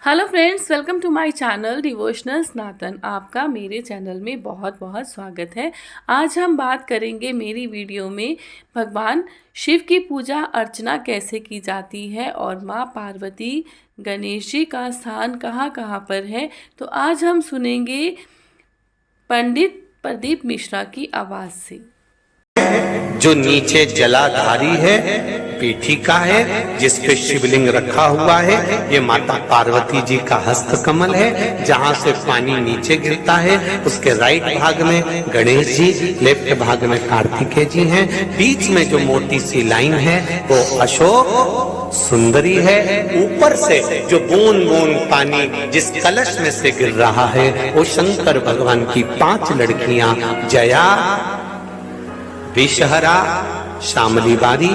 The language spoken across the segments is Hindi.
Hello friends, welcome to my channel devotional Sanatan. आपका मेरे चैनल में बहुत बहुत स्वागत है। आज हम बात करेंगे मेरी वीडियो में भगवान शिव की पूजा अर्चना कैसे की जाती है और माँ पार्वती गणेश जी का स्थान कहाँ कहाँ पर है। तो आज हम सुनेंगे पंडित प्रदीप मिश्रा की आवाज़ से। जो नीचे जलाधारी है, पीठिका है, जिस पे शिवलिंग रखा हुआ है, ये माता पार्वती जी का हस्त कमल है। जहाँ से पानी नीचे गिरता है उसके राइट भाग में गणेश जी, लेफ्ट भाग में कार्तिकेय जी हैं। बीच में जो मोटी सी लाइन है वो अशोक सुंदरी है। ऊपर से जो बूंद बूंद पानी जिस कलश में से गिर रहा है वो शंकर भगवान की 5 लड़कियां जया, विषहरा, शामली बारी,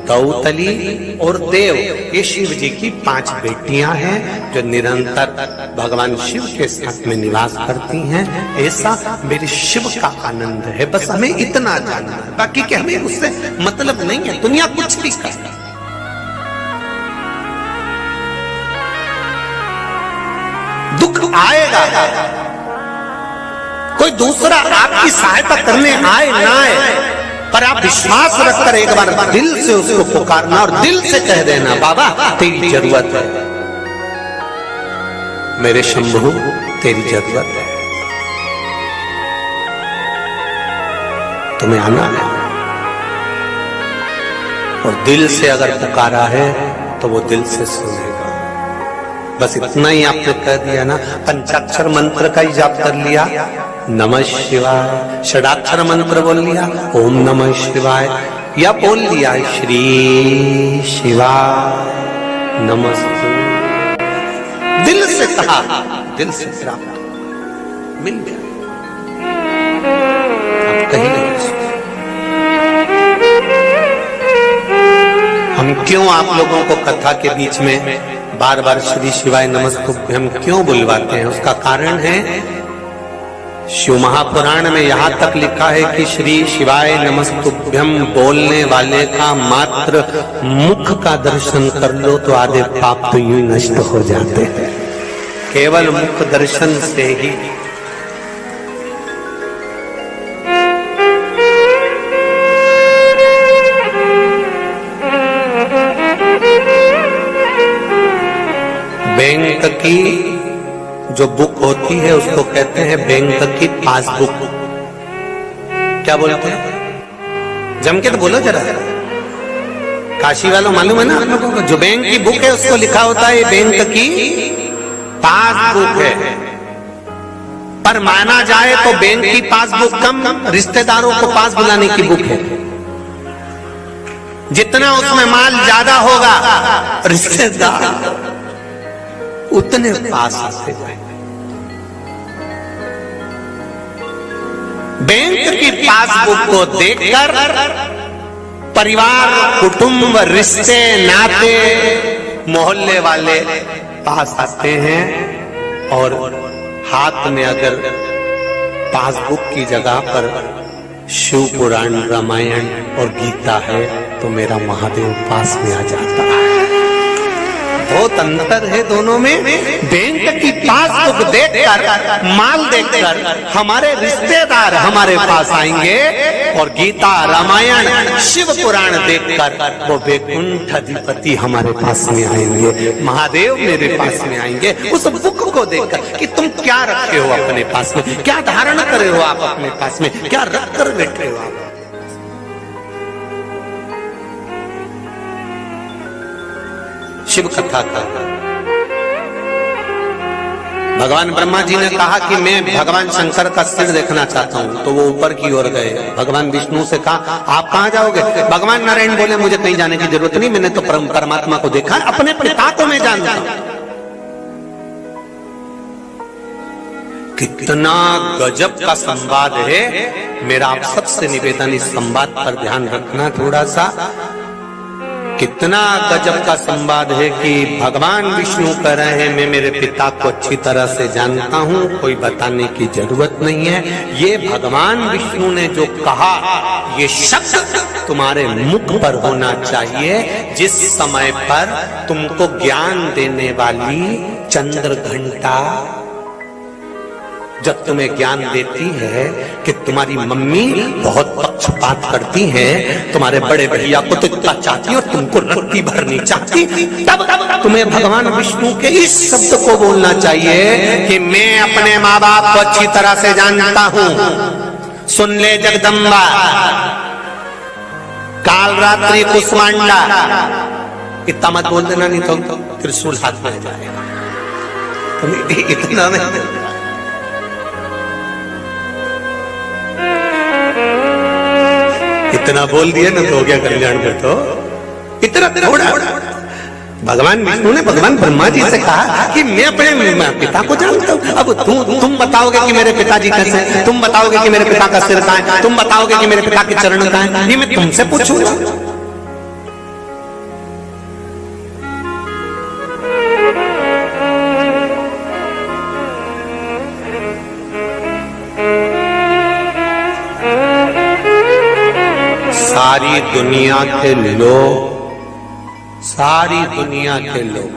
गौतली और देव, ये शिव जी की 5 बेटियां हैं जो निरंतर भगवान शिव के साथ में निवास करती हैं। ऐसा मेरे शिव का आनंद है। बस हमें इतना जानना है, बाकी के हमें उससे मतलब नहीं है। दुनिया कुछ भी करे, दुख आएगा, कोई दूसरा आपकी सहायता करने आए ना आए, पर आप विश्वास रखकर एक बार दिल से उसको पुकारना और दिल से कह देना, बाबा तेरी जरूरत है, मेरे शंभू तेरी जरूरत है, तुम्हें आना है। और दिल से अगर पुकारा है तो वो दिल से सुनेगा। बस इतना ही आपने कह दिया ना, पंचाक्षर मंत्र का ही जाप कर लिया, नमः शिवाय, षडाक्षर मंत्र बोल लिया, ओम नमः शिवाय, या बोल लिया श्री शिवाय नमस्ते, दिल से कहा, दिल से प्राप्त मिल गया। अब कहीं नहीं। हम क्यों आप लोगों को कथा के बीच में बार बार श्री शिवाय नमस्तुभ्यम क्यों बुलवाते हैं? उसका कारण है, शिव महापुराण में यहाँ तक लिखा है कि श्री शिवाय नमस्तुभ्यम बोलने वाले का मात्र मुख का दर्शन कर लो तो आधे पाप तो यूं नष्ट हो जाते हैं, केवल मुख दर्शन से ही। बैंक की जो बुक होती है उसको कहते हैं बैंक की पासबुक। क्या बोलते हैं? जम के तो बोलो जरा, काशी वालों मालूम है ना आप लोगों को? जो बैंक की बुक है उसको लिखा होता है बैंक की पासबुक है। पर माना जाए तो बैंक की पासबुक कम, रिश्तेदारों को पास बुलाने की बुक है। जितना उसमें माल ज्यादा होगा रिश्तेदार उतने पास आते हैं। बैंक की पासबुक को देखकर परिवार, कुटुंब, रिश्ते, नाते, मोहल्ले वाले पास आते हैं। और हाथ में अगर पासबुक की जगह पर शिव पुराण, रामायण और गीता है तो मेरा महादेव पास में आ जाता है। बहुत अंतर है दोनों में। बैंक की पासबुक देखकर, माल देखकर हमारे रिश्तेदार हमारे पास आएंगे और गीता, रामायण, शिव पुराण देखकर वो वैकुंठ अधिपति हमारे पास में आएंगे, महादेव मेरे पास में आएंगे। उस बुक को देखकर कि तुम क्या रखे हो अपने पास में, क्या धारण करे हो आप अपने पास में, क्या रख कर बैठे हो आप। शिव कथा का भगवान ब्रह्मा जी ने कहा कि मैं भगवान शंकर का सिर देखना चाहता हूं, तो वो ऊपर की ओर गए। भगवान विष्णु से कहा आप कहां जाओगे? भगवान नारायण बोले मुझे कहीं जाने की जरूरत नहीं, मैंने तो परमात्मा को देखा, अपने पिता को मैं जानता हूं। कितना गजब का संवाद है। मेरा आप सबसे निवेदन, इस संवाद पर ध्यान रखना थोड़ा सा। कितना गजब का संवाद है कि भगवान विष्णु कह रहे हैं मैं मेरे पिता को अच्छी तरह से जानता हूं, कोई बताने की जरूरत नहीं है। ये भगवान विष्णु ने जो कहा ये शब्द तुम्हारे मुख पर होना चाहिए जिस समय पर तुमको ज्ञान देने वाली चंद्र घंटा जब तुम्हें ज्ञान देती है कि तुम्हारी मम्मी बहुत पक्षपात करती है, तुम्हारे बड़े भैया को तो इतना चाहती और तुमको रत्ती भर नहीं चाहती, तब तुम्हें भगवान विष्णु के इस शब्द को बोलना चाहिए कि मैं अपने माँ बाप को अच्छी तरह से जानता हूं, सुन ले जगदम्बा। काल रात्रि कुष्मांडा, इतना मत बोल देना नहीं तो त्रिशूल हाथ में जाएगा। इतना नहीं, इतना बोल दिया ना तो हो गया कल्याण में। तो इतना थोड़ा भगवान विष्णु ने भगवान ब्रह्मा जी से कहा कि मैं अपने पिता को जानता हूं। अब तुम बताओगे कि मेरे पिताजी कैसे हैं, तुम बताओगे कि मेरे पिता का सिर कहां है, तुम बताओगे कि मेरे पिता के चरण कहां है, ये मैं तुमसे पूछूंगा। सारी दुनिया के लोग, सारी दुनिया के लोग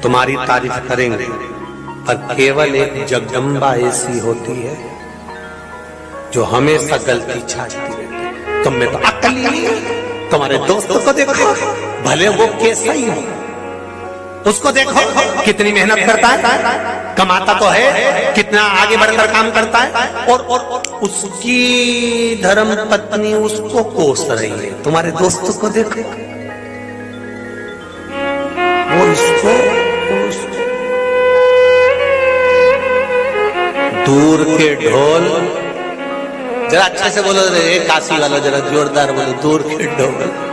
तुम्हारी तारीफ करेंगे, पर केवल एक जगदम्बा ऐसी होती है जो हमेशा गलती छाटती रहती है। तुम में तो अक्ल ही नहीं है। तुम्हारे दोस्तों को देखो, भले वो कैसा ही हो, उसको देखो कितनी मेहनत करता है, कमाता तो है, कितना आगे बढ़कर काम करता है, और उसकी धर्म पत्नी उसको कोस रही है। तुम्हारे दोस्तों को देखो, वो इसको दूर के ढोल, जरा अच्छे से बोलो रे काशी वाला, जरा जोरदार बोलो, दूर के ढोल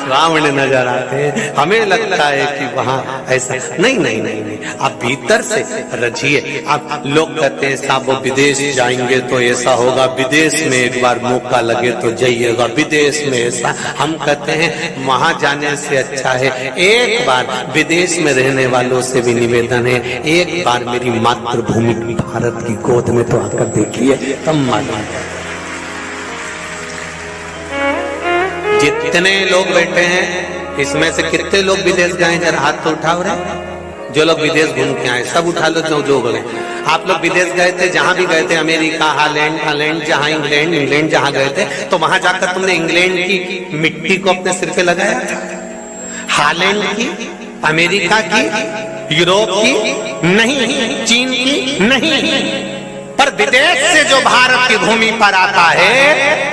सामने नजर आते हैं। हमें लगता है कि वहां ऐसा नहीं, नहीं नहीं नहीं, आप भीतर से रजिए। आप लोग कहते हैं साहब वो विदेश जाएंगे तो ऐसा होगा, विदेश में एक बार मौका लगे तो जाइएगा, विदेश में ऐसा। हम कहते हैं वहां जाने से अच्छा है एक बार विदेश में रहने वालों से भी निवेदन है, एक बार मेरी मातृभूमि भारत की गोद में तो आकर देखिए, तब मालूम। जितने लोग बैठे हैं इसमें से कितने लोग विदेश गए, जरा हाथ तो उठाओ रे। जो लोग विदेश घूम के आए सब उठा लो, जो गए। आप लोग विदेश गए थे, जहां भी गए थे, अमेरिका, हालैंड, जहां इंग्लैंड जहां गए थे, तो वहां जाकर तुमने इंग्लैंड की मिट्टी को अपने सिर पे लगाया था? हालैंड की, अमेरिका की, यूरोप की नहीं, चीन की नहीं, पर विदेश से जो भारत की भूमि पर आता है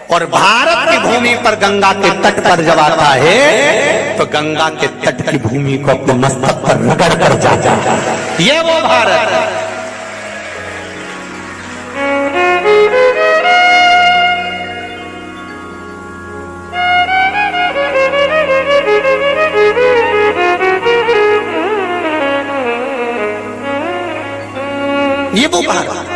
और भारत की भूमि पर गंगा के तट पर जब आता है तो गंगा के तट की भूमि को अपने मस्तक पर रगड़ कर जाता है, ये वो भारत है। ये वो भारत।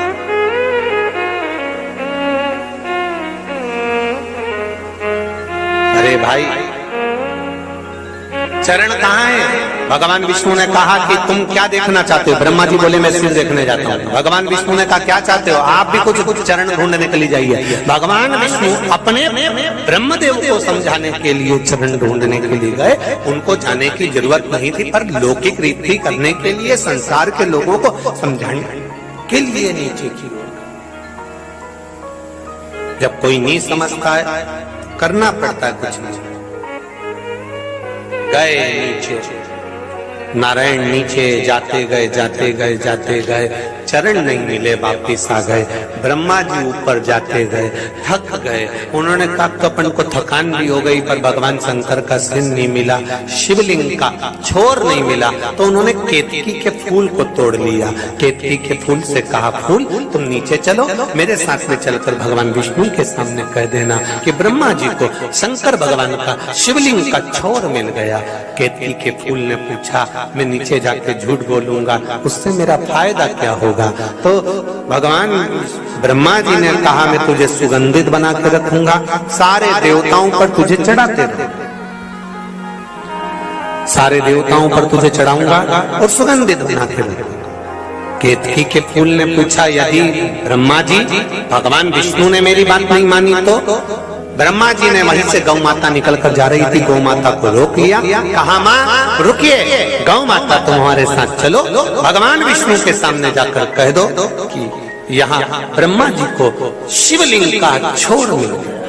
अरे भाई, चरण कहाँ है? भगवान विष्णु ने कहा कि तुम क्या देखना चाहते हो? ब्रह्मा जी बोले मैं सिर देखने जाता हूँ। भगवान विष्णु ने कहा क्या चाहते हो? आप भी कुछ चरण ढूंढने के लिए जाइए। भगवान विष्णु अपने ब्रह्मदेव को समझाने के लिए चरण ढूंढने के लिए गए। उनको जाने की जरूरत नहीं थी, पर लौकिक रीति करने के लिए, संसार के लोगों को समझाने के लिए नीचे की ओर। जब कोई नहीं समझता है करना पड़ता है कुछ नहीं। गए नीचे, नारायण नीचे जाते गए, चरण नहीं मिले, वापिस आ गए। ब्रह्मा जी ऊपर जाते गए, थक गए। उन्होंने कहा तो अपन को थकान भी हो गई, पर भगवान शंकर का सिर नहीं मिला, शिवलिंग का छोर नहीं मिला, तो उन्होंने केतकी के फूल को तोड़ लिया। केतकी के फूल से कहा फूल तुम नीचे चलो, मेरे साथ में चलकर भगवान विष्णु के सामने कह देना कि ब्रह्मा जी को शंकर भगवान का शिवलिंग का छोर मिल गया। केतकी के फूल ने पूछा मैं नीचे जाके झूठ बोलूंगा, उससे मेरा फायदा क्या होगा? तो भगवान ब्रह्मा जी ने कहा मैं तुझे सुगंधित बना के रखूंगा, सारे देवताओं पर तुझे चढ़ाते रहो, सारे देवताओं पर तुझे चढ़ाऊंगा और सुगंधित बना के रखूंगा। केतकी के फूल ने पूछा यदि ब्रह्मा जी भगवान विष्णु ने मेरी बात नहीं मानी तो ब्रह्मा जी ने वहीं से गौ माता निकल कर जा रही थी, गौ माता को रोक लिया, कहा माँ रुकिए, गौ माता तुम्हारे साथ चलो, भगवान विष्णु के सामने जाकर कह दो कि यहाँ ब्रह्मा जी को शिवलिंग का छोर मिल गया।